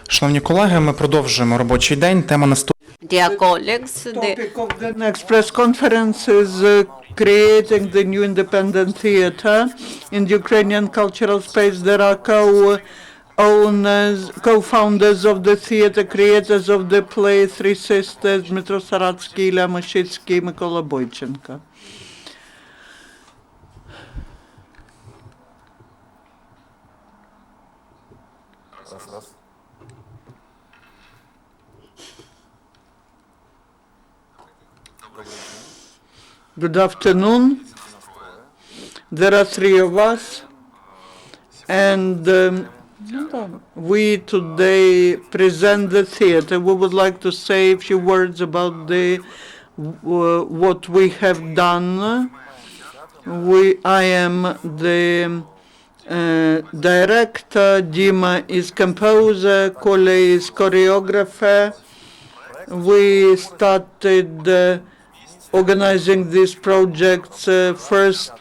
Шановні колеги, ми продовжуємо робочий день. Тема наступна. Dear colleagues, the Topic of the next press conference is creating the new independent theater in the Ukrainian cultural space. There are co-founders of the theater, creators of the play Three Sisters, Dmytro Saratskyi, Illya Moschutskyi, Mykola Boychenko. Good afternoon. There are three of us, and we today present the theater. We would like to say a few words about what we have done. I am the director, Dima is composer, Koля is choreographer. We started organizing these projects first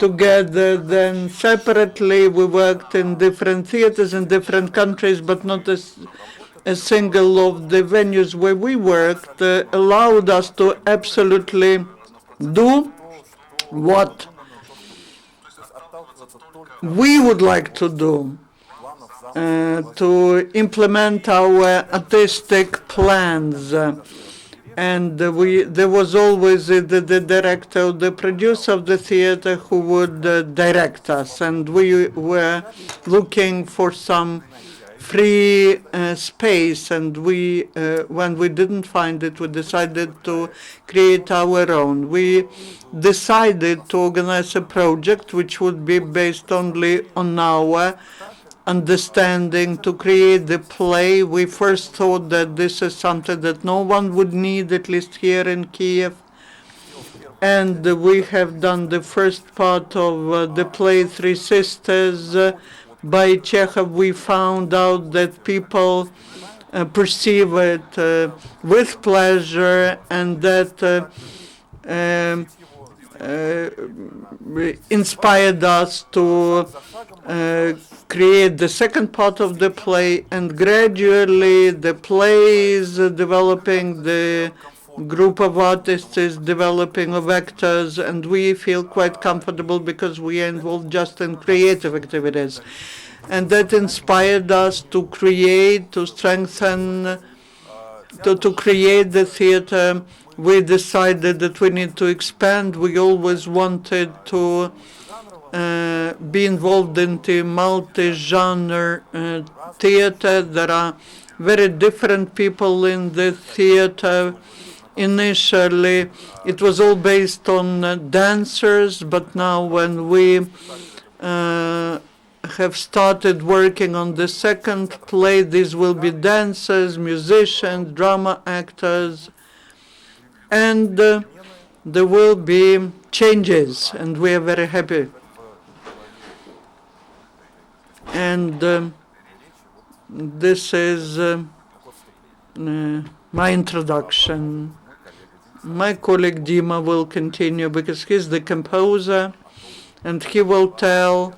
together, then separately. We worked in different theaters in different countries, but not a single of the venues where we worked allowed us to absolutely do what we would like to do, to implement our artistic plans. And there was always the director, the producer of the theater who would direct us. And we were looking for some free space. And when we didn't find it, we decided to create our own. We decided to organize a project which would be based only on our understanding, to create the play. We first thought that this is something that no one would need, at least here in Kyiv. And we have done the first part of the play Three Sisters by Chekhov. We found out that people perceive it with pleasure, and that inspired us to create the second part of the play, and gradually the play is developing, the group of artists is developing, of actors, and we feel quite comfortable because we are involved just in creative activities. And that inspired us to create, to strengthen, to create the theater. We decided that we need to expand. We always wanted to be involved in the multi-genre theater. There are very different people in the theater. Initially, it was all based on dancers, but now when we have started working on the second play, these will be dancers, musicians, drama actors, and there will be changes, and we are very happy. And this is my introduction. My colleague Dima will continue because he's the composer, and he will tell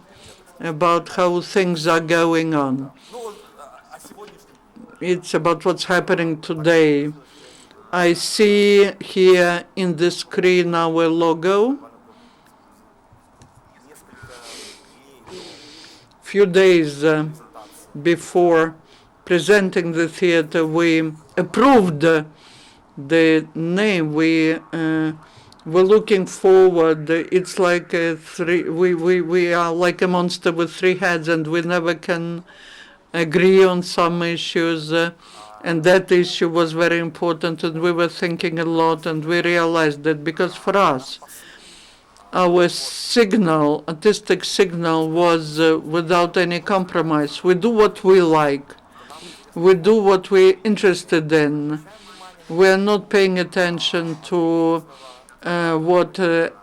about how things are going on. It's about what's happening today. I see here in the screen our logo. Few days before presenting the theater, we approved the name. We were looking forward. It's like we are like a monster with three heads, and we never can agree on some issues. And that issue was very important, and we were thinking a lot, and we realized that because for us, our signal, artistic signal, was without any compromise. We do what we like. We do what we're interested in. We are not paying attention to what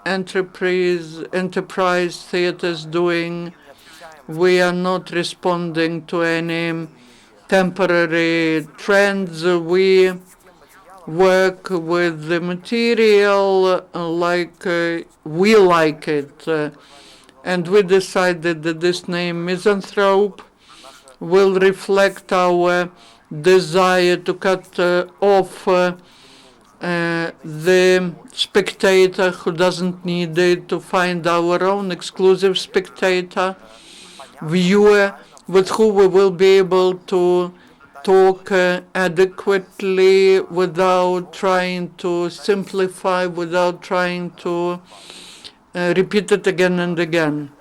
enterprise theater is doing. We are not responding to any temporary trends. We work with the material like we like it. And we decided that this name, Misanthrope, will reflect our desire to cut off the spectator who doesn't need it, to find our own exclusive spectator, viewer, with who we will be able to talk adequately without trying to simplify, without trying to repeat it again and again,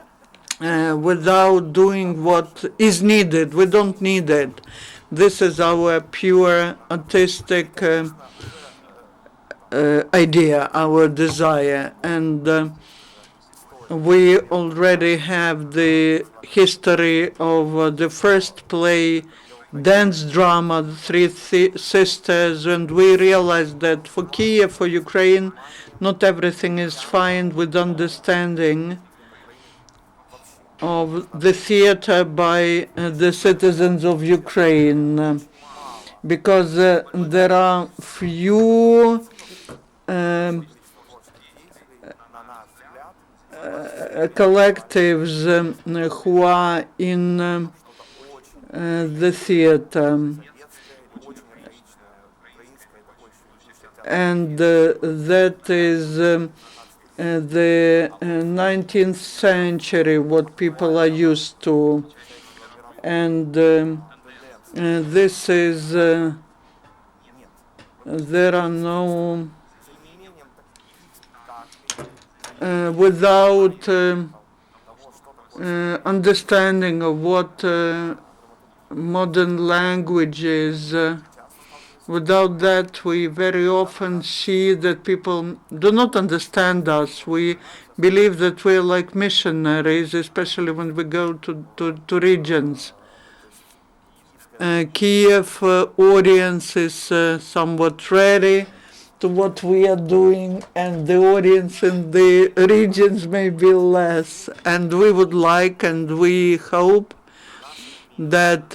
without doing what is needed. We don't need it. This is our pure artistic idea, our desire, and we already have the history of the first play, dance drama, The Three Sisters, and we realized that for Kyiv, for Ukraine, not everything is fine with understanding of the theater by the citizens of Ukraine, because there are few collectives who are in the theater, and that is the 19th century, what people are used to, and this is there are no without understanding of what modern language is. Without that, we very often see that people do not understand us. We believe that we're like missionaries, especially when we go to regions. Kyiv audience is somewhat ready to what we are doing, and the audience in the regions may be less. And we would like, and we hope that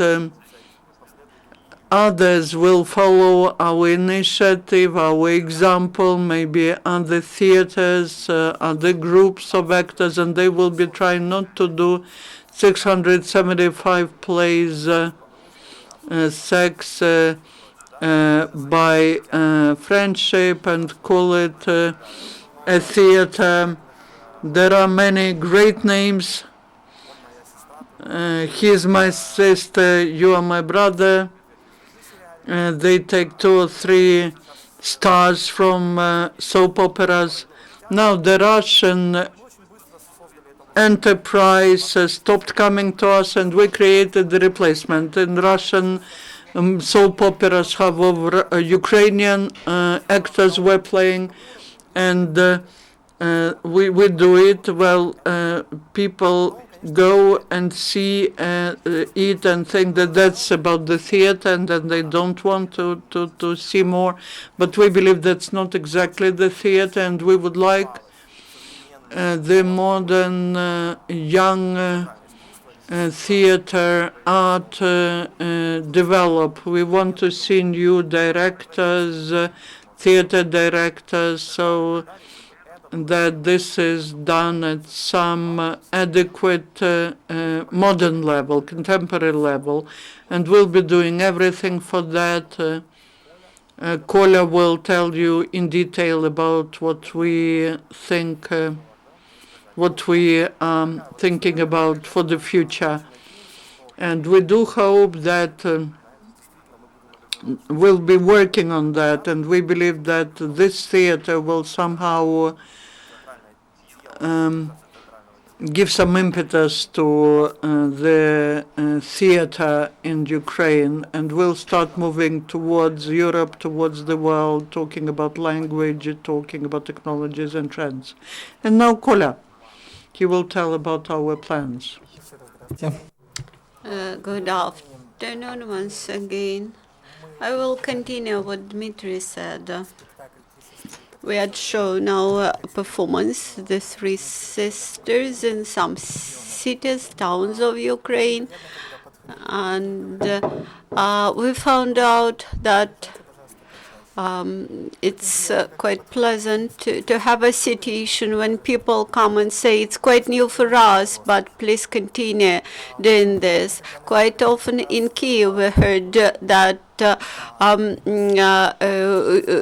others will follow our initiative, our example, maybe other theaters, other groups of actors, and they will be trying not to do 675 plays, sex by friendship, and call it a theater. There are many great names. He is my sister, you are my brother. They take 2 or 3 stars from soap operas. Now the Russian enterprise stopped coming to us, and we created the replacement. In Russian soap operas have over Ukrainian actors were playing, and we do it. Well, people go and see it and think that that's about the theater, and then they don't want to see more. But we believe that's not exactly the theater, and we would like the modern young theater art develop. We want to see new directors, theater directors, so that this is done at some adequate modern level, contemporary level, and we'll be doing everything for that. Kolya will tell you in detail about what we think, what we are thinking about for the future. And we do hope that we'll be working on that, and we believe that this theater will somehow give some impetus to the theater in Ukraine, and we'll start moving towards Europe, towards the world, talking about language, talking about technologies and trends. And now Kolya, he will tell about our plans. Good afternoon once again. I will continue what Dmitry said. We had shown our performance, The Three Sisters, in some cities, towns of Ukraine, and we found out that It's quite pleasant to have a situation when people come and say it's quite new for us, but please continue doing this. Quite often in Kyiv, we heard that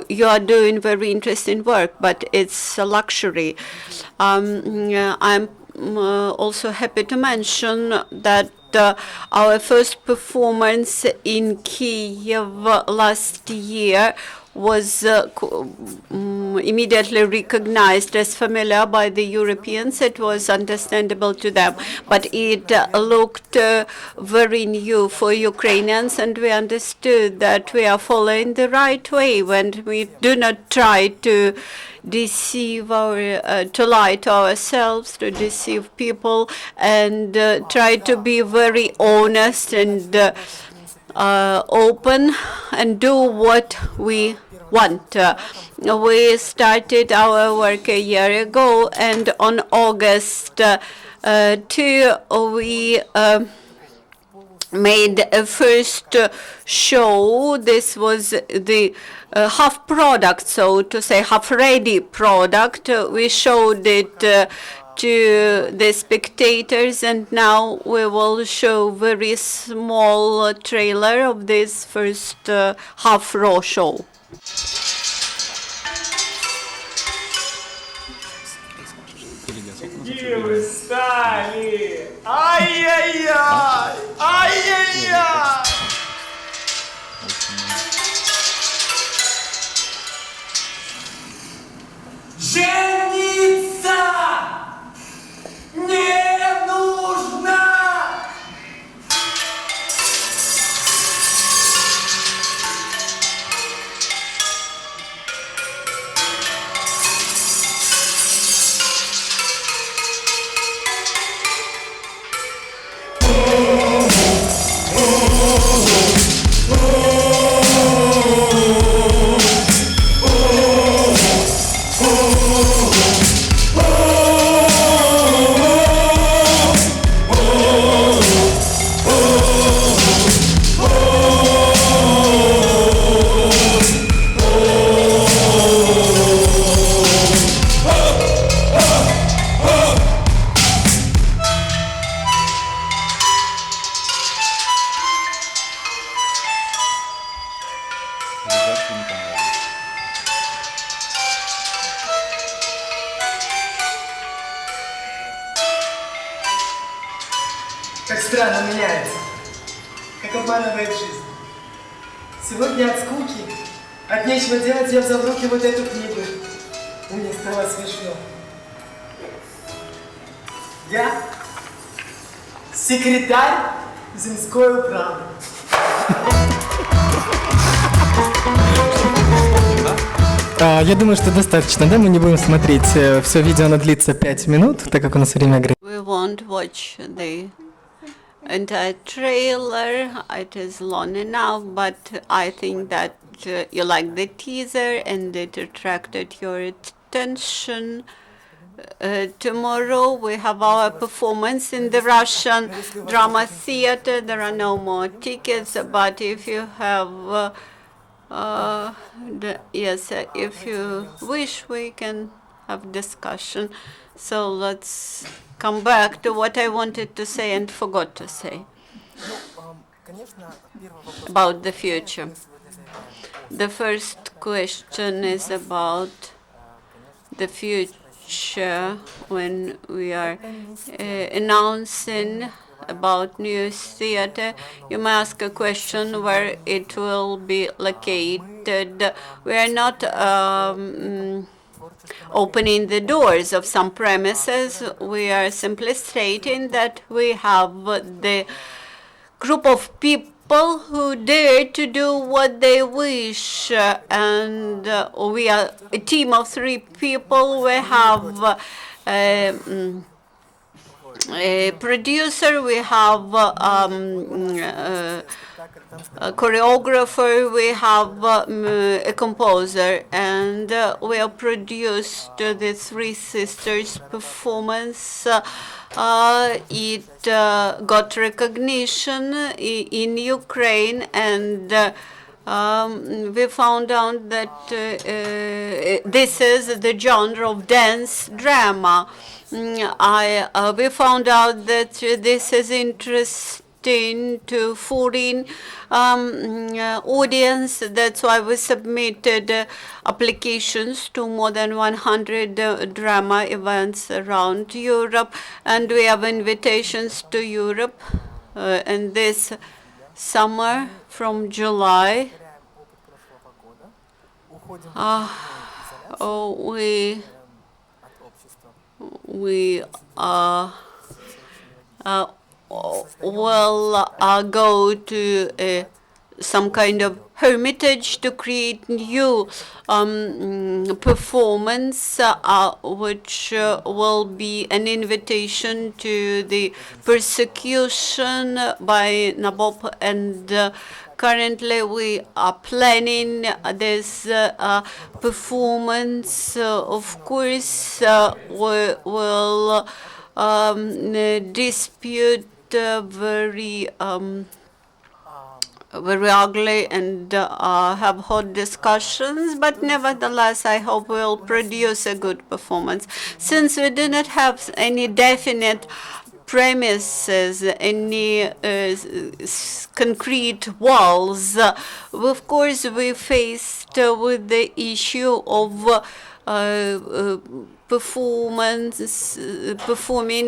you are doing very interesting work, but it's a luxury. I'm also happy to mention that our first performance in Kyiv last year was immediately recognized as familiar by the Europeans. It was understandable to them, but it looked very new for Ukrainians, and we understood that we are following the right way when we do not try to deceive to lie to ourselves, to deceive people, and try to be very honest and open and do what we want. We started our work a year ago, and on August 2, we made a first show. This was the half product, so to say, half ready product. We showed it to the spectators, and now we will show very small trailer of this first half raw show. Дивы стали! Ай-яй-яй! Ай-яй-яй! Жениться не нужно! Как странно меняется, как обманывает жизнь. Сегодня от скуки, от нечего делать, я взял в руки вот эту книгу. Мне стало смешно. Я секретарь земской управы. Я думаю, что достаточно, да? Мы не будем смотреть. Все видео, оно длится 5 минут, так как у нас время ограничено. We won't watch the entire trailer. It is long enough, but I think that you like the teaser and it attracted your attention. Tomorrow we have our performance in the Russian Drama Theater. There are no more tickets, but if you have if you wish, we can have discussion. So let's come back to what I wanted to say and forgot to say about the future. The first question is about the future when we are announcing about new theater. You may ask a question where it will be located. We are not opening the doors of some premises. We are simply stating that we have the group of people who dare to do what they wish, and we are a team of 3 people. We have a producer, we have a choreographer, we have a composer, and we have produced the Three Sisters performance. It got recognition in Ukraine, and we found out that this is the genre of dance drama. We found out that this is interesting to foreign audience. That's why we submitted applications to more than 100 drama events around Europe, and we have invitations to Europe. And this summer from July, we will go to some kind of hermitage to create new performance, which will be an invitation to the persecution by Nabob. And currently we are planning this performance. Of course, we will dispute very ugly and have hot discussions, but nevertheless, I hope we'll produce a good performance. Since we do not have any definite premises, any concrete walls, of course, we faced with the issue of performing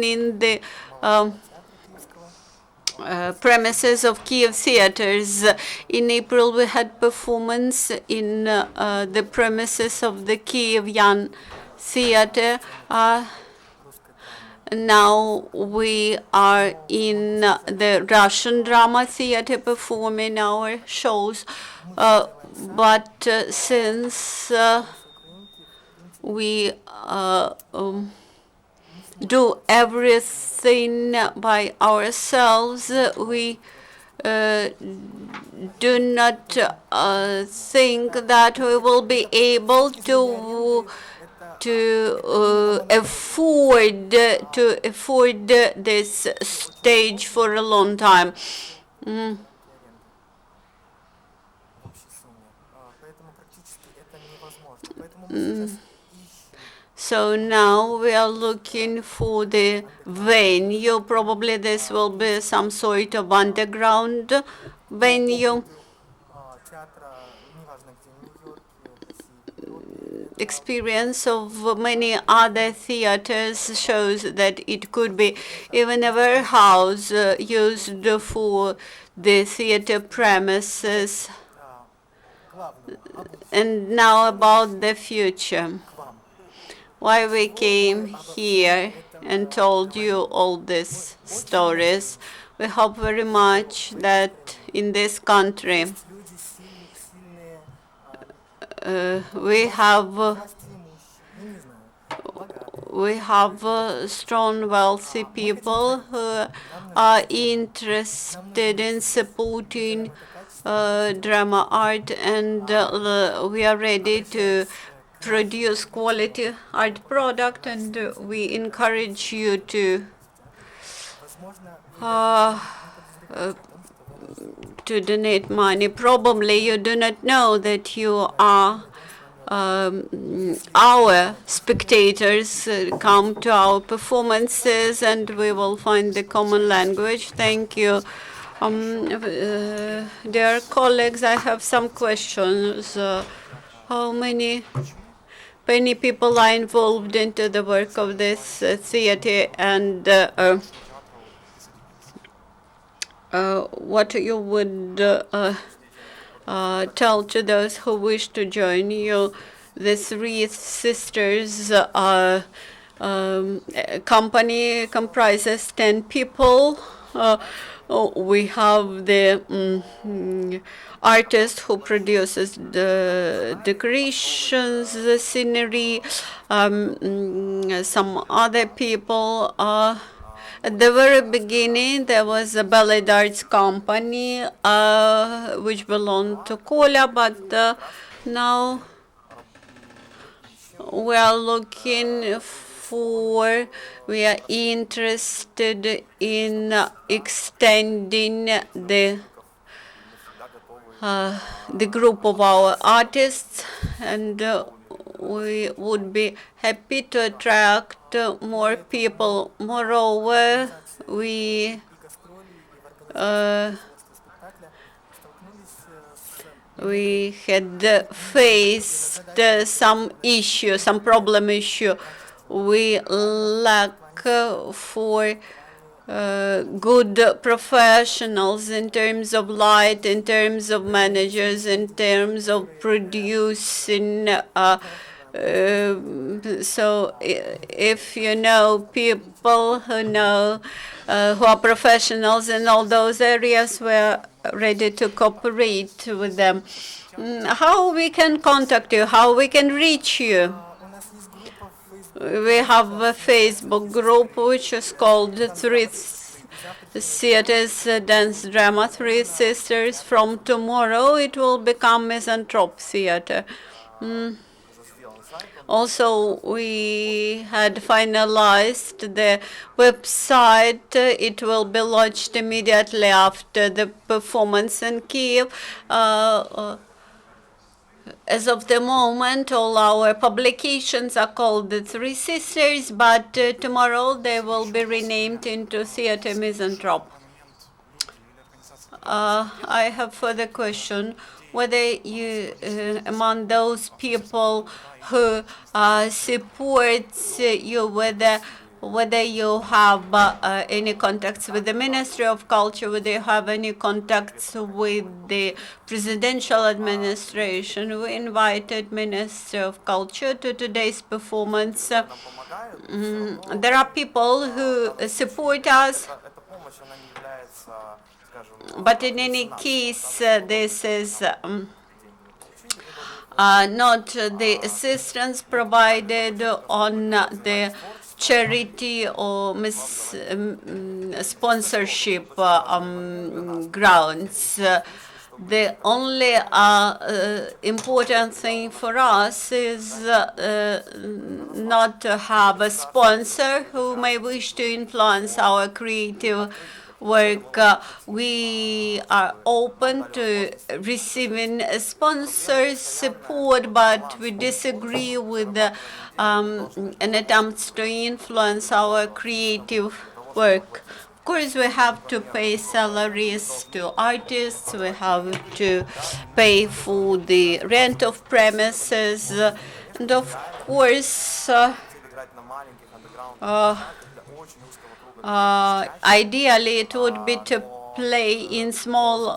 in the premises of Kyiv theaters. In April, we had performance in the premises of the Kyiv theater. Now we are in the Russian drama theater performing our shows. But since we do everything by ourselves, we do not think that we will be able to afford this stage for a long time. So now we are looking for the venue. Probably this will be some sort of underground venue. Experience of many other theaters shows that it could be even a warehouse used for the theater premises. And now about the future. Why we came here and told you all these stories. We hope very much that in this country we have strong, wealthy people who are interested in supporting drama art, and we are ready to produce quality art product, and we encourage you to donate money. Probably you do not know that you are our spectators. Come to our performances and we will find the common language. Thank you. Dear colleagues, I have some questions. How many people are involved into the work of this theater, and what you would tell to those who wish to join you? The Three Sisters company comprises 10 people. We have the artist who produces the decorations, the scenery, some other people. At the very beginning, there was a ballet arts company which belonged to Kola, but now we are looking for, we are interested in extending the the group of our artists, and we would be happy to attract more people. Moreover, we had faced some issue, some problem issue. We lack for good professionals in terms of light, in terms of managers, in terms of producing. So if you know people who know, who are professionals in all those areas, we're ready to cooperate with them. How we can contact you, how we can reach you? We have a Facebook group which is called Three Theaters Dance Drama Three Sisters. From tomorrow it will become Misanthrope Theater. Also, we had finalized the website. It will be launched immediately after the performance in Kyiv. As of the moment, all our publications are called the Three Sisters, but tomorrow they will be renamed into Theatre Misanthrope. I have further question. Whether you, among those people who support you, whether you have any contacts with the Ministry of Culture, whether you have any contacts with the presidential administration. We invited Ministry of Culture to today's performance. There are people who support us, but in any case, this is not the assistance provided on the charity or sponsorship grounds. The only important thing for us is not to have a sponsor who may wish to influence our creative work. We are open to receiving sponsors' support, but we disagree with an attempt to influence our creative work. Of course, we have to pay salaries to artists, we have to pay for the rent of premises, and of course, ideally, it would be to play in small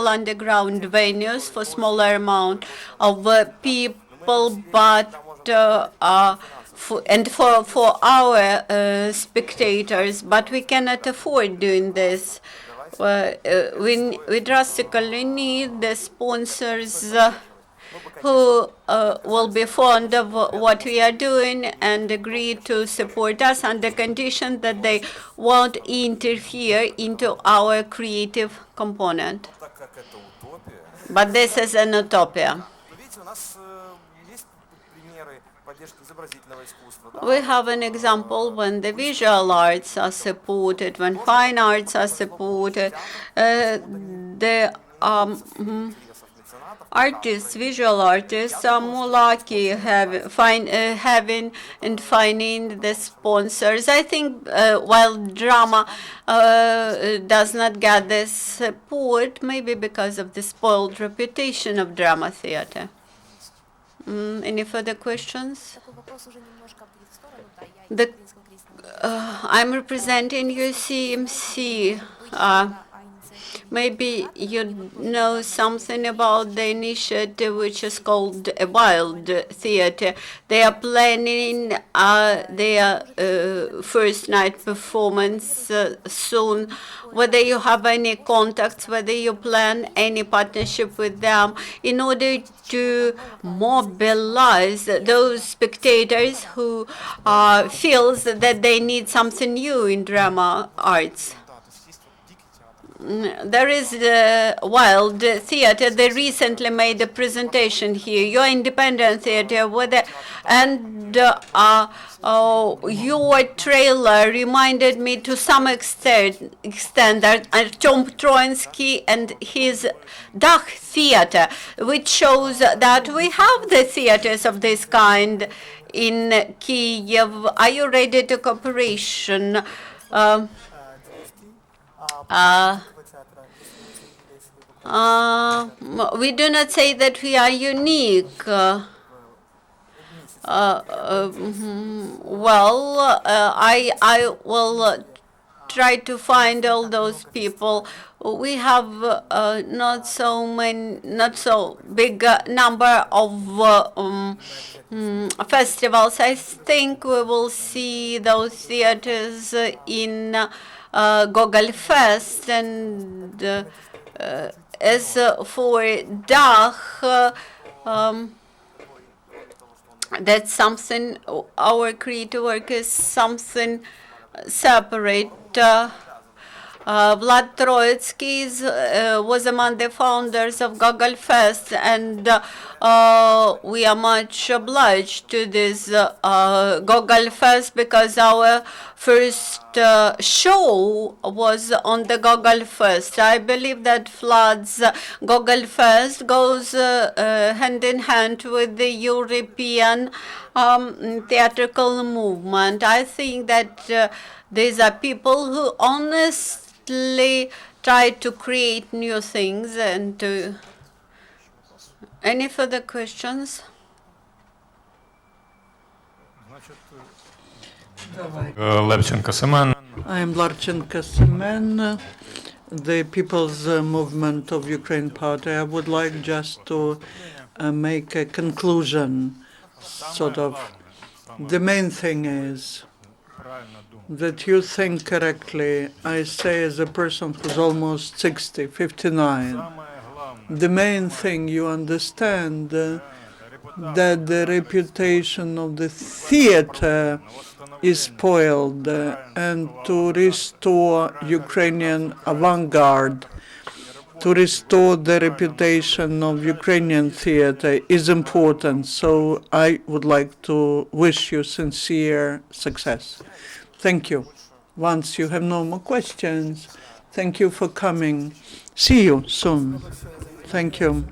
underground venues for smaller amount of people, but for our spectators. But we cannot afford doing this. We drastically need the sponsors who will be fond of what we are doing and agree to support us under condition that they won't interfere into our creative component. But this is an utopia. We have an example when the visual arts are supported, when fine arts are supported. The artists, visual artists, are more lucky having and finding the sponsors. I think while drama does not get this support, maybe because of the spoiled reputation of drama theater. Any further questions? I'm representing UCMC. Maybe you know something about the initiative which is called a Wild Theater. They are planning their first night performance soon. Whether you have any contacts, whether you plan any partnership with them in order to mobilize those spectators who feels that they need something new in drama arts. there is the Wild Theatre. They recently made a presentation here. Your independent theatre, and your trailer reminded me to some extent that Artyom Troitsky and his Dach Theatre, which shows that we have the theaters of this kind in Kyiv. Are you ready to cooperation? We do not say that we are unique. I will try to find all those people. We have not so big number of festivals. I think we will see those theaters in Gogol Fest, and as for Dach, that's something, our creative work is something separate. Vlad Troitsky was among the founders of Gogol Fest, and we are much obliged to this Gogol Fest because our first show was on the Gogol Fest. I believe that Vlad's Gogol Fest goes hand in hand with the European theatrical movement. I think that these are people who honestly try to create new things and to... Any further questions? Levchenko Semen. I am Larchenko Semen, the People's Movement of Ukraine Party. I would like just to make a conclusion, sort of. The main thing is that you think correctly. I say as a person who's almost 60, 59. The main thing you understand that the reputation of the theater is spoiled, and to restore Ukrainian avant-garde, to restore the reputation of Ukrainian theater is important. So I would like to wish you sincere success. Thank you. Once you have no more questions, thank you for coming. See you soon. Thank you.